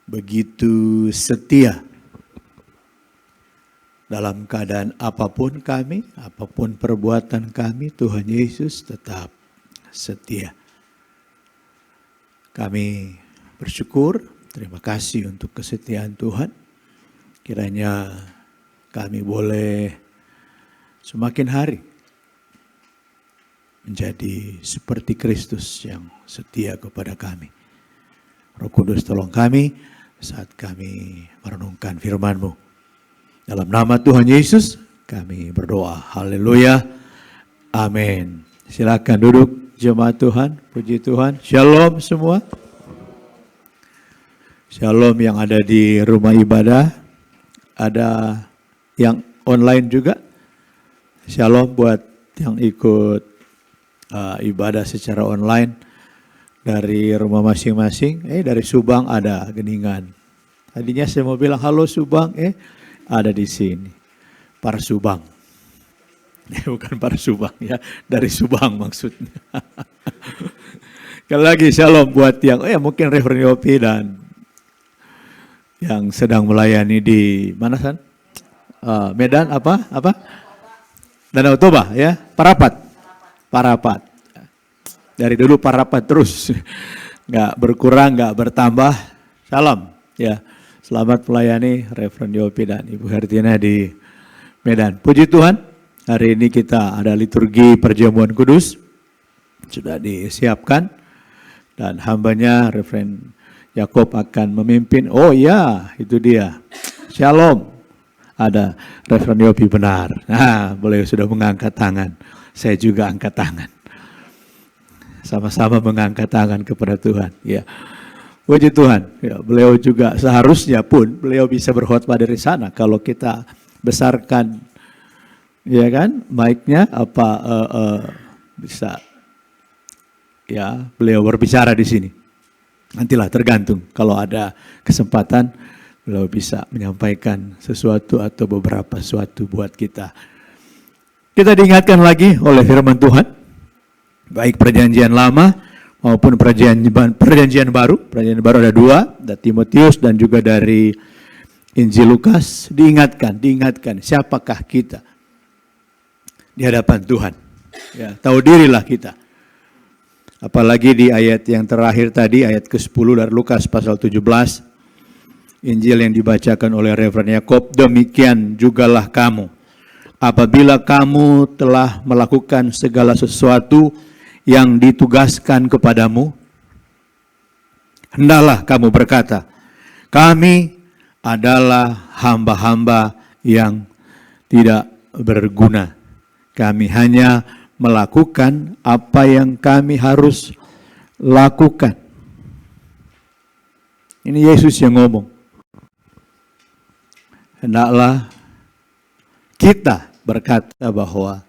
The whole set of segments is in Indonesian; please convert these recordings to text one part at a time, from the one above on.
begitu setia. Dalam keadaan apapun kami, apapun perbuatan kami, Tuhan Yesus tetap setia. Kami bersyukur, terima kasih untuk kesetiaan Tuhan. Kiranya kami boleh semakin hari menjadi seperti Kristus yang setia kepada kami. Roh Kudus tolong kami saat kami merenungkan firman-Mu. Dalam nama Tuhan Yesus kami berdoa. Haleluya. Amin. Silakan duduk jemaat Tuhan. Puji Tuhan. Shalom semua. Shalom yang ada di rumah ibadah. Ada yang online juga. Shalom buat yang ikut ibadah secara online dari rumah masing-masing. Dari Subang ada Geningan. Tadinya saya mau bilang halo Subang, ada di sini. Para Subang. Bukan para Subang ya, dari Subang maksudnya. Sekali lagi shalom buat yang mungkin Reverend Yopi dan yang sedang melayani di mana San? Medan apa? Danau Toba ya, Parapat. Dari dulu Parapat terus. Enggak berkurang, enggak bertambah. Salam ya. Selamat melayani Reverend Yopi dan Ibu Hertina di Medan. Puji Tuhan, hari ini kita ada liturgi perjamuan kudus. Sudah disiapkan. Dan hambanya Reverend Yakob akan memimpin. Oh ya, itu dia. Shalom. Ada Reverend Yopi benar. Nah, boleh sudah mengangkat tangan. Saya juga angkat tangan. Sama-sama mengangkat tangan kepada Tuhan. Ya. Puji Tuhan, ya, beliau juga seharusnya pun beliau bisa berkhotbah dari sana. Kalau kita besarkan, ya kan, mic-nya bisa, ya beliau berbicara di sini. Nantilah tergantung kalau ada kesempatan beliau bisa menyampaikan sesuatu atau beberapa sesuatu buat kita. Kita diingatkan lagi oleh firman Tuhan, baik perjanjian lama maupun perjanjian baru. Perjanjian baru ada dua, dari Timotius dan juga dari Injil Lukas. Diingatkan siapakah kita di hadapan Tuhan. Ya, tahu dirilah kita. Apalagi di ayat yang terakhir tadi, ayat ke-10 dari Lukas pasal 17. Injil yang dibacakan oleh Reverend Yakob, demikian jugalah kamu. Apabila kamu telah melakukan segala sesuatu yang ditugaskan kepadamu, hendaklah kamu berkata, kami adalah hamba-hamba yang tidak berguna. Kami hanya melakukan apa yang kami harus lakukan. Ini Yesus yang ngomong. Hendaklah kita berkata bahwa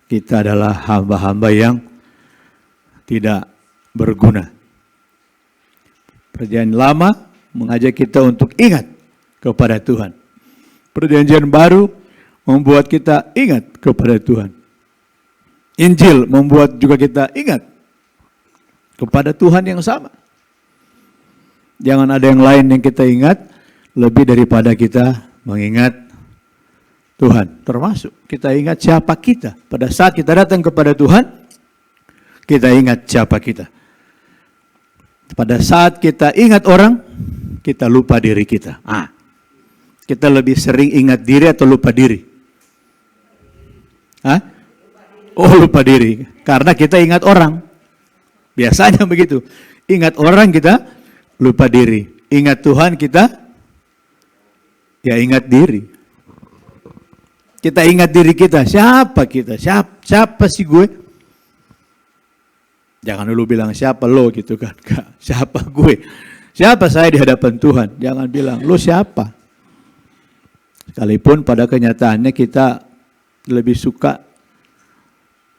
kita adalah hamba-hamba yang tidak berguna. Perjanjian lama mengajak kita untuk ingat kepada Tuhan. Perjanjian baru membuat kita ingat kepada Tuhan. Injil membuat juga kita ingat kepada Tuhan yang sama. Jangan ada yang lain yang kita ingat lebih daripada kita mengingat Tuhan. Termasuk kita ingat siapa kita. Pada saat kita datang kepada Tuhan, kita ingat siapa kita. Pada saat kita ingat orang, kita lupa diri kita. Kita lebih sering ingat diri atau lupa diri? Lupa diri. Karena kita ingat orang. Biasanya begitu. Ingat orang kita lupa diri. Ingat Tuhan kita, ya ingat diri. Kita ingat diri kita, siapa kita? Siapa sih gue? Jangan dulu bilang siapa lo gitu kan. Siapa gue? Siapa saya di hadapan Tuhan? Jangan bilang lo siapa? Sekalipun pada kenyataannya kita lebih suka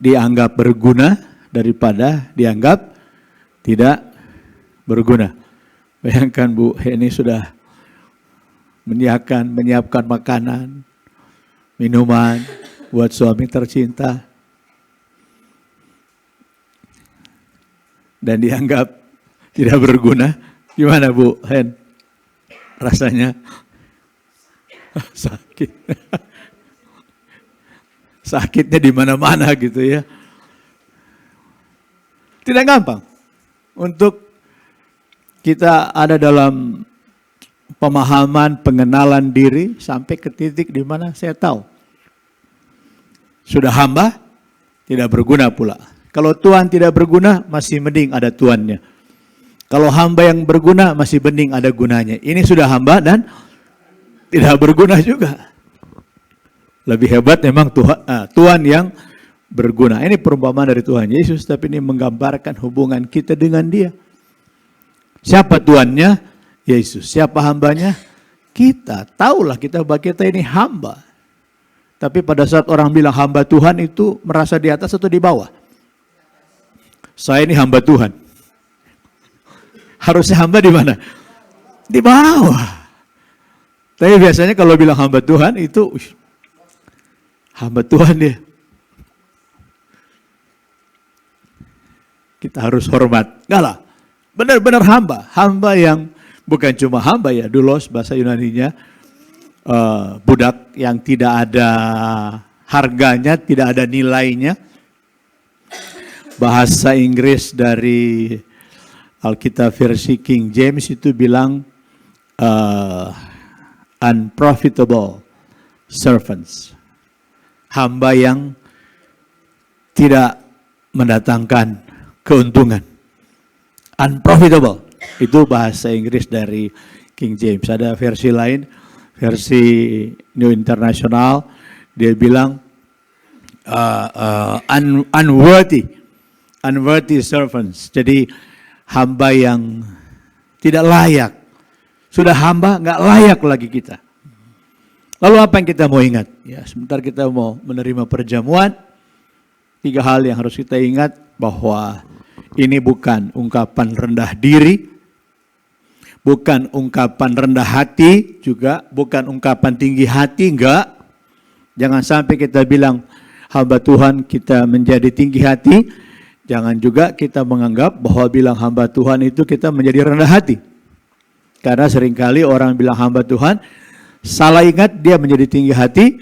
dianggap berguna daripada dianggap tidak berguna. Bayangkan Bu Heni sudah menyiapkan makanan, minuman buat suami tercinta dan dianggap tidak berguna. Gimana Bu Hen? Rasanya sakit. Sakitnya di mana-mana gitu ya. Tidak gampang untuk kita ada dalam pemahaman, pengenalan diri sampai ke titik di mana saya tahu sudah hamba tidak berguna pula. Kalau Tuhan tidak berguna masih mending ada Tuannya. Kalau hamba yang berguna masih mending ada gunanya. Ini sudah hamba dan tidak berguna juga. Lebih hebat memang Tuhan yang berguna. Ini perumpamaan dari Tuhan Yesus, tapi ini menggambarkan hubungan kita dengan Dia. Siapa Tuannya? Yesus. Siapa hambanya? Kita. Tahulah kita bahwa kita ini hamba. Tapi pada saat orang bilang hamba Tuhan itu merasa di atas atau di bawah? Saya ini hamba Tuhan. Harusnya hamba di mana? Di bawah. Tapi biasanya kalau bilang hamba Tuhan itu hamba Tuhan dia. Kita harus hormat. Enggak lah. Benar-benar hamba. Hamba yang bukan cuma hamba ya. Doulos bahasa Yunaninya. Budak yang tidak ada harganya, tidak ada nilainya. Bahasa Inggris dari Alkitab versi King James itu bilang unprofitable servants. Hamba yang tidak mendatangkan keuntungan. Unprofitable. Itu bahasa Inggris dari King James. Ada versi lain, versi New International, dia bilang unworthy servants. Jadi hamba yang tidak layak. Sudah hamba, nggak layak lagi kita. Lalu apa yang kita mau ingat? Ya, sebentar kita mau menerima perjamuan. 3 hal yang harus kita ingat, bahwa ini bukan ungkapan rendah diri, bukan ungkapan rendah hati, juga bukan ungkapan tinggi hati, enggak. Jangan sampai kita bilang hamba Tuhan kita menjadi tinggi hati. Jangan juga kita menganggap bahwa bilang hamba Tuhan itu kita menjadi rendah hati. Karena seringkali orang bilang hamba Tuhan, salah ingat dia menjadi tinggi hati.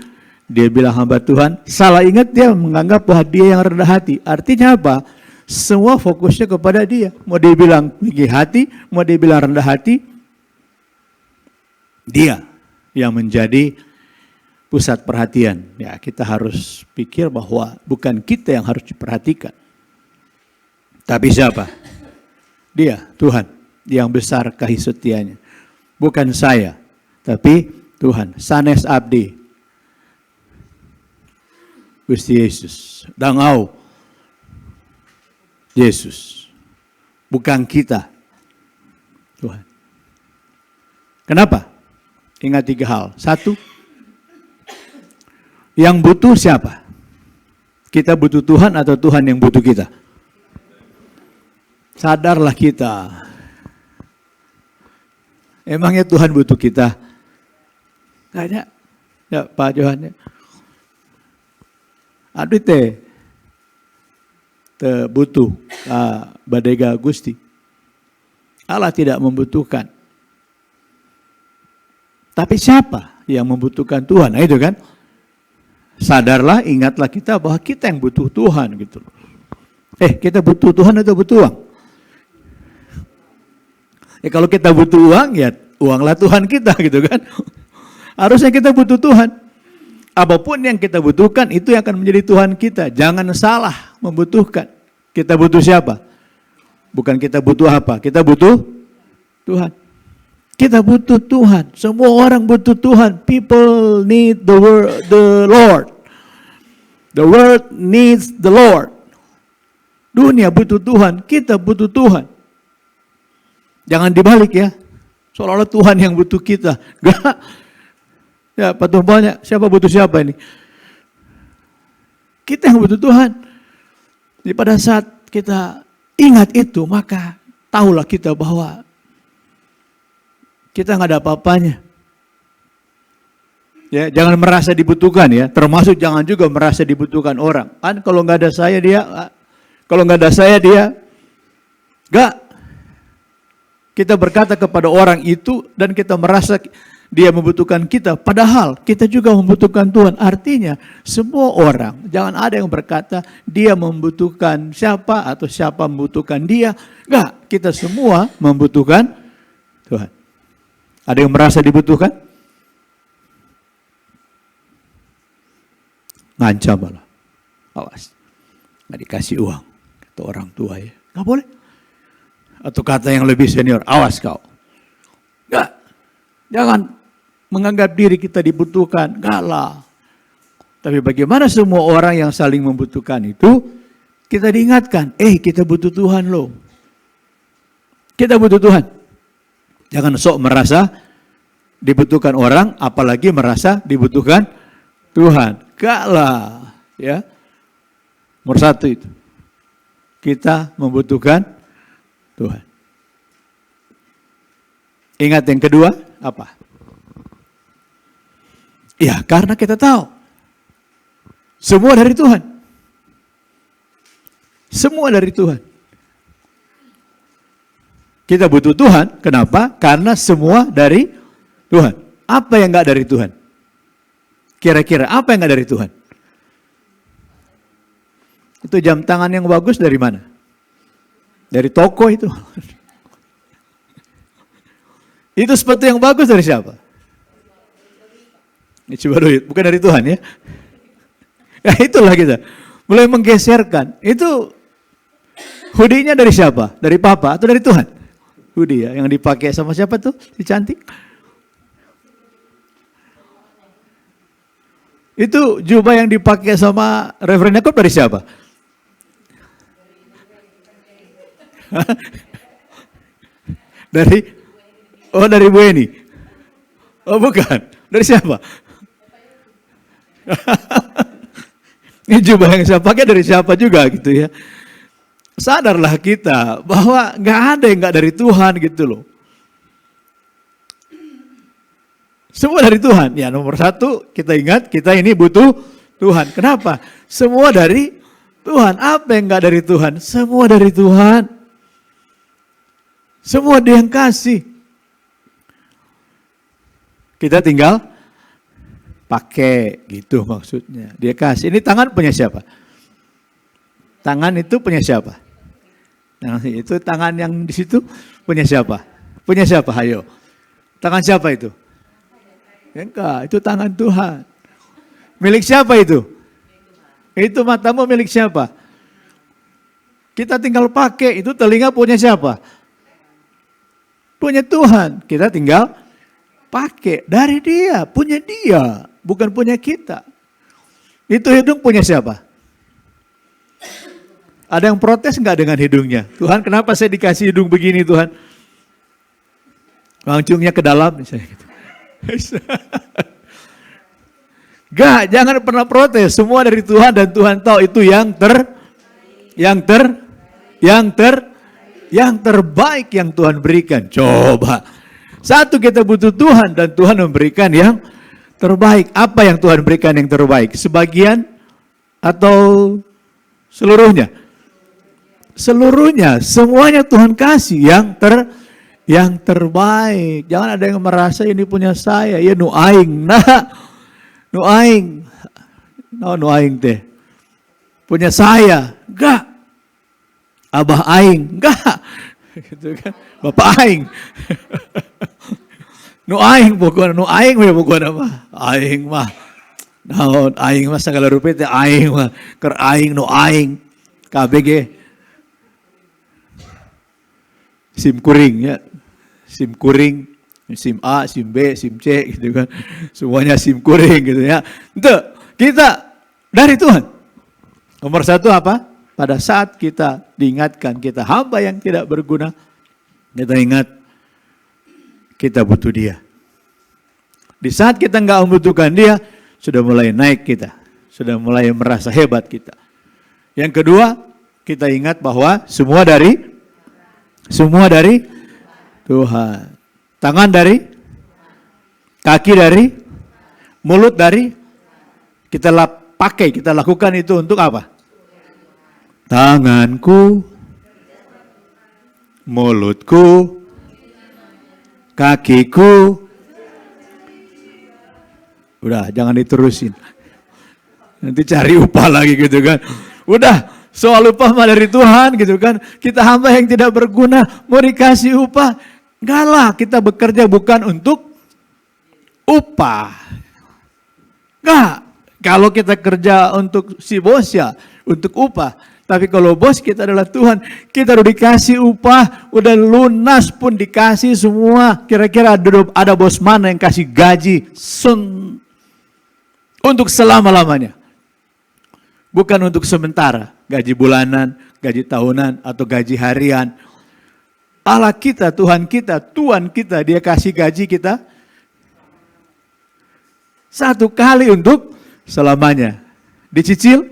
Dia bilang hamba Tuhan, salah ingat dia menganggap bahwa dia yang rendah hati. Artinya apa? Semua fokusnya kepada dia. Mau dia bilang tinggi hati, mau dia bilang rendah hati, dia yang menjadi pusat perhatian. Ya, kita harus pikir bahwa bukan kita yang harus diperhatikan. Tapi siapa? Dia, Tuhan, yang besar kasih setianya. Bukan saya, tapi Tuhan. Sanes abdi, Gusti Yesus. Dangau, Yesus. Bukan kita, Tuhan. Kenapa? Ingat 3 hal. 1, yang butuh siapa? Kita butuh Tuhan atau Tuhan yang butuh kita? Sadarlah kita. Emangnya Tuhan butuh kita? Kayaknya, ya Pak Johan. Aduh te butuh badega Gusti. Allah tidak membutuhkan. Tapi siapa yang membutuhkan Tuhan? Nah itu kan. Sadarlah, ingatlah kita bahwa kita yang butuh Tuhan gitu. Kita butuh Tuhan atau butuh uang? Kalau kita butuh uang, ya uanglah Tuhan kita gitu kan. Harusnya kita butuh Tuhan. Apapun yang kita butuhkan, itu yang akan menjadi Tuhan kita. Jangan salah membutuhkan. Kita butuh siapa? Bukan kita butuh apa, kita butuh Tuhan. Kita butuh Tuhan. Semua orang butuh Tuhan. People need the Lord. The world needs the Lord. Dunia butuh Tuhan, kita butuh Tuhan. Jangan dibalik ya. Seolah-olah Tuhan yang butuh kita. Enggak. Ya, banyak. Siapa butuh siapa ini? Kita yang butuh Tuhan. Jadi pada saat kita ingat itu, maka tahulah kita bahwa kita nggak ada apa-apanya. Ya, jangan merasa dibutuhkan ya. Termasuk jangan juga merasa dibutuhkan orang. Kan kalau nggak ada saya dia, kalau nggak ada saya dia, nggak. Kita berkata kepada orang itu dan kita merasa dia membutuhkan kita, padahal kita juga membutuhkan Tuhan. Artinya semua orang, jangan ada yang berkata dia membutuhkan siapa atau siapa membutuhkan dia. Enggak, kita semua membutuhkan Tuhan. Ada yang merasa dibutuhkan? Ngancam malah. Awas, nggak dikasih uang. Kata orang tua ya, nggak boleh. Atau kata yang lebih senior, awas kau. Enggak, jangan menganggap diri kita dibutuhkan. Enggak lah. Tapi bagaimana semua orang yang saling membutuhkan itu, kita diingatkan, kita butuh Tuhan loh. Kita butuh Tuhan. Jangan sok merasa dibutuhkan orang, apalagi merasa dibutuhkan Tuhan. Enggak lah. Ya. Nomor satu itu. Kita membutuhkan Tuhan. Ingat yang kedua, apa? Ya, karena kita tahu semua dari Tuhan. Semua dari Tuhan. Kita butuh Tuhan, kenapa? Karena semua dari Tuhan. Apa yang enggak dari Tuhan? Kira-kira apa yang enggak dari Tuhan? Itu jam tangan yang bagus dari mana? Dari toko itu. Itu sepatu yang bagus dari siapa? Ini coba duit, bukan dari Tuhan ya. Ya itulah kita. Mulai menggeserkan. Itu hoodie-nya dari siapa? Dari papa atau dari Tuhan? Hoodie ya, yang dipakai sama siapa tuh? Si cantik. Itu jubah yang dipakai sama Reverend Yakob dari siapa? dari Bu Eni. Oh bukan, dari siapa? Ini jubah yang saya pakai dari siapa juga gitu ya. Sadarlah kita bahwa nggak ada yang nggak dari Tuhan gitu loh. Semua dari Tuhan. Ya nomor satu kita ingat kita ini butuh Tuhan. Kenapa? Semua dari Tuhan. Apa yang nggak dari Tuhan? Semua dari Tuhan. Semua Dia yang kasih. Kita tinggal pakai gitu maksudnya. Dia kasih. Ini tangan punya siapa? Tangan itu punya siapa? Nah, itu tangan yang di situ punya siapa? Punya siapa? Hayo. Tangan siapa itu? Enggak, itu tangan Tuhan. Milik siapa itu? Itu matamu milik siapa? Kita tinggal pakai. Itu telinga punya siapa? Punya Tuhan. Kita tinggal pakai dari Dia, punya Dia, bukan punya kita. Itu hidung punya siapa? Ada yang protes enggak dengan hidungnya? Tuhan, kenapa saya dikasih hidung begini Tuhan? Langsungnya ke dalam misalnya gitu. Enggak, jangan pernah protes. Semua dari Tuhan dan Tuhan tahu itu yang terbaik yang Tuhan berikan. Coba. Satu, kita butuh Tuhan dan Tuhan memberikan yang terbaik. Apa yang Tuhan berikan yang terbaik? Sebagian atau seluruhnya? Seluruhnya, semuanya Tuhan kasih yang terbaik. Jangan ada yang merasa ini punya saya. Ya nu aing. Nah, nu aing. No, nu aing teh. Punya saya. Enggak. Abah aing. Enggak. Gitu kan. Bapak aing. Nu aing pokoknya, nu aing we pokoknya mah. Aing mah. Naon aing mah segala rupa teh aing mah. Keur aing nu aing. KBG. SIM kuring ya. SIM kuring, SIM A, SIM B, SIM C gitu kan. Semuanya SIM kuring gitu ya. Itu kita dari Tuhan. Nomor satu apa? Pada saat kita diingatkan kita hamba yang tidak berguna, kita ingat kita butuh Dia. Di saat kita nggak membutuhkan Dia, sudah mulai naik kita, sudah mulai merasa hebat kita. Yang kedua, kita ingat bahwa semua dari Tuhan. Tangan dari, kaki dari, mulut dari, kita pakai, kita lakukan itu untuk apa? Tanganku, mulutku, kakiku. Udah, jangan diterusin. Nanti cari upah lagi gitu kan. Udah, soal upah mah dari Tuhan gitu kan. Kita hamba yang tidak berguna, mau dikasih upah. Enggak lah, kita bekerja bukan untuk upah. Enggak, kalau kita kerja untuk si bos ya, untuk upah. Tapi kalau bos kita adalah Tuhan, kita udah dikasih upah, udah lunas pun dikasih semua. Kira-kira ada bos mana yang kasih gaji untuk selama-lamanya? Bukan untuk sementara, gaji bulanan, gaji tahunan, atau gaji harian. Allah kita, Tuhan kita, Tuhan kita, dia kasih gaji kita satu kali untuk selamanya. Dicicil?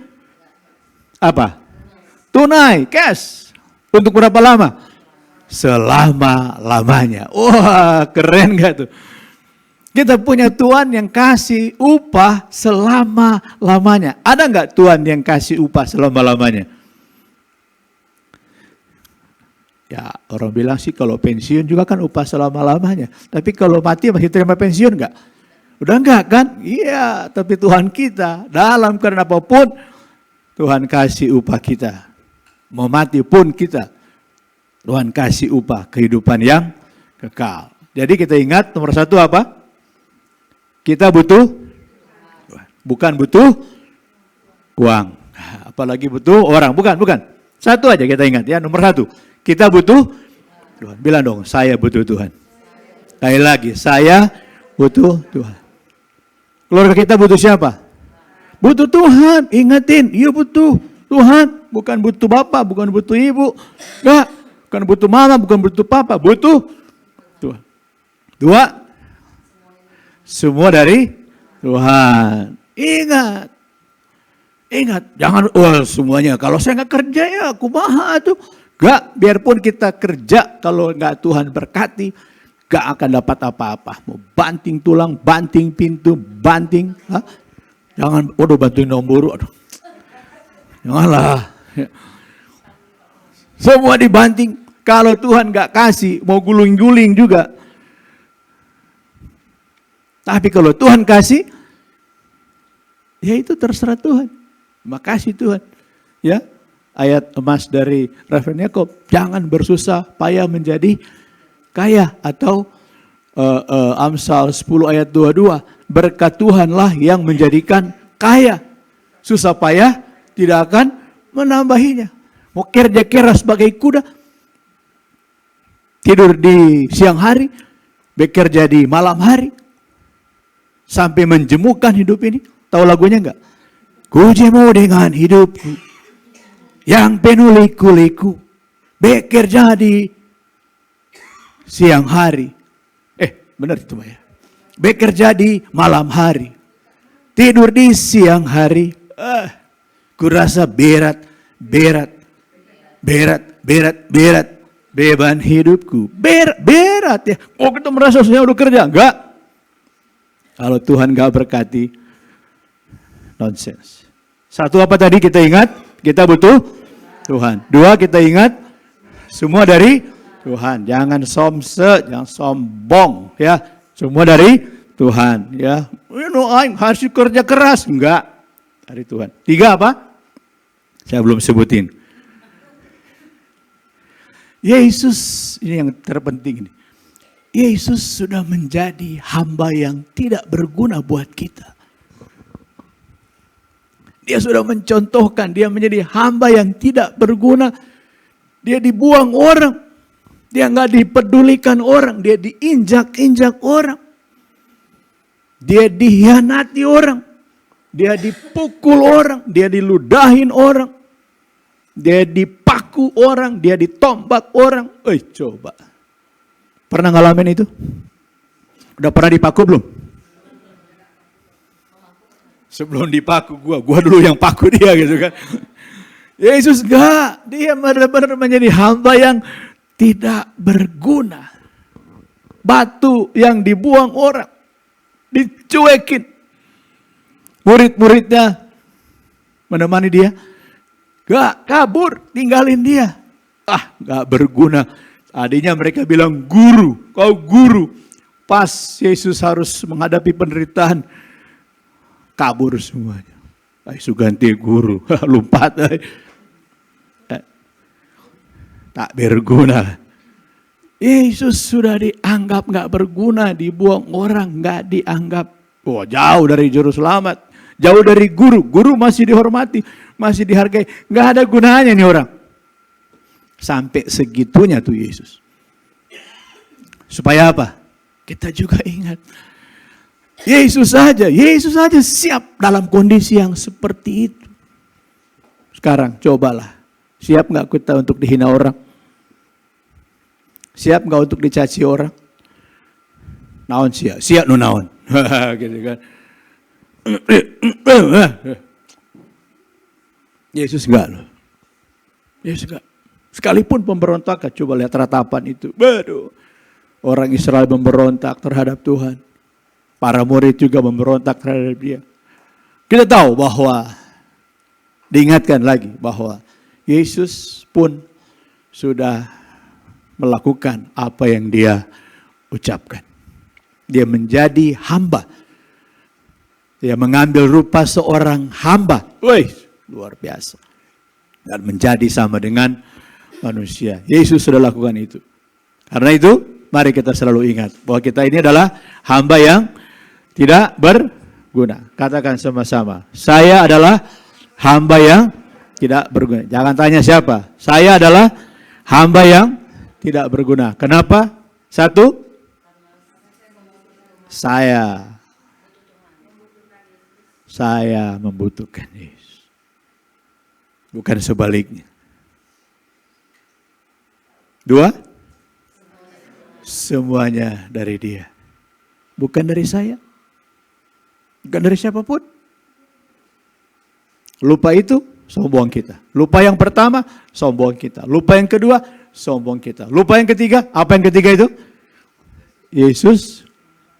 Apa? Tunai, cash. Untuk berapa lama? Selama-lamanya. Wah, keren gak tuh? Kita punya Tuhan yang kasih upah selama-lamanya. Ada nggak Tuhan yang kasih upah selama-lamanya? Ya, orang bilang sih kalau pensiun juga kan upah selama-lamanya. Tapi kalau mati masih terima pensiun nggak? Udah nggak kan? Iya, tapi Tuhan kita dalam karena apapun, Tuhan kasih upah kita. Mau mati pun kita, Tuhan kasih upah kehidupan yang kekal. Jadi kita ingat nomor satu apa? Kita butuh, bukan butuh uang. Apalagi butuh orang, bukan. Satu aja kita ingat ya, nomor satu. Kita butuh Tuhan. Bilang dong, saya butuh Tuhan. Sekali lagi, saya butuh Tuhan. Keluarga kita butuh siapa? Butuh Tuhan. Ingatin, iya butuh Tuhan. Bukan butuh bapak, bukan butuh ibu. Enggak, bukan butuh mama, bukan butuh papa. Butuh Tuhan. Dua, semua dari Tuhan. Ingat, jangan semuanya. Kalau saya nggak kerja ya kumaha tuh. Gak, biarpun kita kerja, kalau nggak Tuhan berkati, gak akan dapat apa-apa. Mau banting tulang, banting pintu, banting. Jangan, bantuin nombor. Janganlah. Semua dibanting. Kalau Tuhan nggak kasih, mau guling-guling juga. Tapi kalau Tuhan kasih, ya itu terserah Tuhan. Makasih Tuhan. Ya, ayat emas dari Reverend Yakob, jangan bersusah payah menjadi kaya. Atau Amsal 10 ayat 22, berkat Tuhanlah yang menjadikan kaya. Susah payah tidak akan menambahinya. Mau kerja keras sebagai kuda, tidur di siang hari, bekerja di malam hari, sampai menjemukan hidup ini. Tahu lagunya enggak? Ku jemu dengan hidupku yang penuh liku-liku, bekerja di siang hari. Benar itu Mbak ya. Bekerja di malam hari, tidur di siang hari. Kurasa berat beban hidupku. Berat ya. Oh, kita merasa saya udah kerja. Enggak. Kalau Tuhan enggak berkati, nonsense. Satu apa tadi kita ingat? Kita butuh Tuhan. Dua, kita ingat semua dari Tuhan. Jangan jangan sombong ya. Semua dari Tuhan ya. Harus kerja keras. Enggak. Dari Tuhan. Tiga apa? Saya belum sebutin. Yesus, ini yang terpenting ini. Yesus sudah menjadi hamba yang tidak berguna buat kita. Dia sudah mencontohkan, dia menjadi hamba yang tidak berguna. Dia dibuang orang. Dia nggak dipedulikan orang. Dia diinjak-injak orang. Dia dihianati orang. Dia dipukul orang. Dia diludahin orang. Dia dipaku orang. Dia ditombak orang. Coba. Pernah ngalamin itu? Udah pernah dipaku belum? Sebelum dipaku gua dulu yang paku dia gitu kan. Yesus enggak, dia benar-benar menjadi hamba yang tidak berguna. Batu yang dibuang orang, dicuekin. Murid-muridnya menemani dia, enggak, kabur, tinggalin dia. Enggak berguna. Tadinya mereka bilang, guru, kau guru. Pas Yesus harus menghadapi penderitaan, kabur semuanya. Yesus ganti guru, lompat. Tak berguna. Yesus sudah dianggap gak berguna, dibuang orang, gak dianggap. Oh, jauh dari juru selamat, jauh dari guru. Guru masih dihormati, masih dihargai. Gak ada gunanya nih orang. Sampai segitunya tuh Yesus. Supaya apa? Kita juga ingat. Yesus saja siap dalam kondisi yang seperti itu. Sekarang cobalah. Siap gak kita untuk dihina orang? Siap nggak untuk dicaci orang? Naon siap? Siap nu naon? Gitu kan. Yesus enggak loh. Yesus enggak. Sekalipun pemberontakan, coba lihat ratapan itu. Waduh. Orang Israel memberontak terhadap Tuhan. Para murid juga memberontak terhadap dia. Kita tahu bahwa, diingatkan lagi bahwa Yesus pun sudah melakukan apa yang dia ucapkan. Dia menjadi hamba. Dia mengambil rupa seorang hamba. Wih, luar biasa. Dan menjadi sama dengan manusia. Yesus sudah lakukan itu. Karena itu, mari kita selalu ingat bahwa kita ini adalah hamba yang tidak berguna. Katakan sama-sama, saya adalah hamba yang tidak berguna. Jangan tanya siapa. Saya adalah hamba yang tidak berguna. Kenapa? Satu, saya membutuhkan Yesus. Bukan sebaliknya. Dua, semuanya dari Dia. Bukan dari saya. Bukan dari siapapun. Lupa itu, sombong kita. Lupa yang pertama, sombong kita. Lupa yang kedua, sombong kita. Lupa yang ketiga, apa yang ketiga itu? Yesus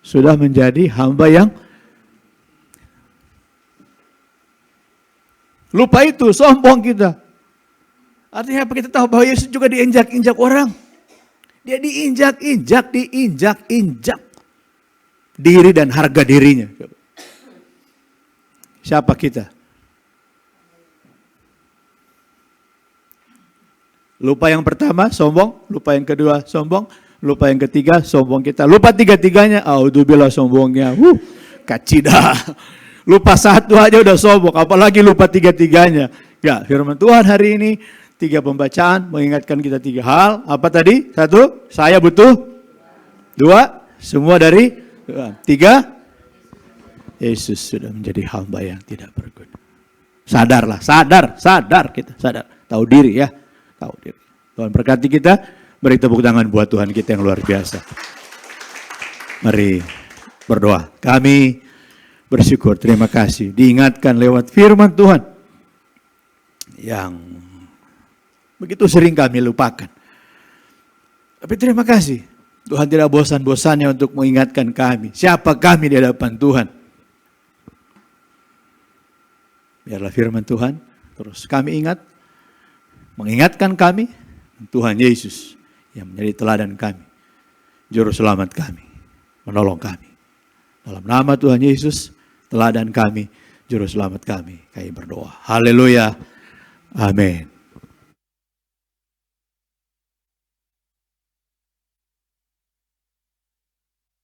sudah menjadi hamba yang lupa itu, sombong kita. Artinya apa? Kita tahu bahwa Yesus juga diinjak-injak orang. Dia diinjak-injak diri dan harga dirinya. Siapa kita? Lupa yang pertama, sombong. Lupa yang kedua, sombong. Lupa yang ketiga, sombong kita. Lupa tiga-tiganya, audzubillah sombongnya. Kacida. Lupa satu aja udah sombong, apalagi lupa tiga-tiganya. Ya, firman Tuhan hari ini, 3 pembacaan mengingatkan kita 3 hal. Apa tadi? 1, saya butuh. 2, semua dari Tuhan. 3, Yesus sudah menjadi hamba yang tidak berguna. Sadarlah, sadar kita, sadar. Tahu diri ya. Tahu diri. Tuhan berkati kita, beri tepuk tangan buat Tuhan kita yang luar biasa. Mari berdoa. Kami bersyukur, terima kasih. Diingatkan lewat firman Tuhan yang begitu sering kami lupakan. Tapi terima kasih. Tuhan tidak bosan-bosannya untuk mengingatkan kami. Siapa kami di hadapan Tuhan. Biarlah firman Tuhan terus kami ingat. Mengingatkan kami, Tuhan Yesus yang menjadi teladan kami, juru selamat kami, menolong kami. Dalam nama Tuhan Yesus, teladan kami, juru selamat kami berdoa. Haleluya. Amin.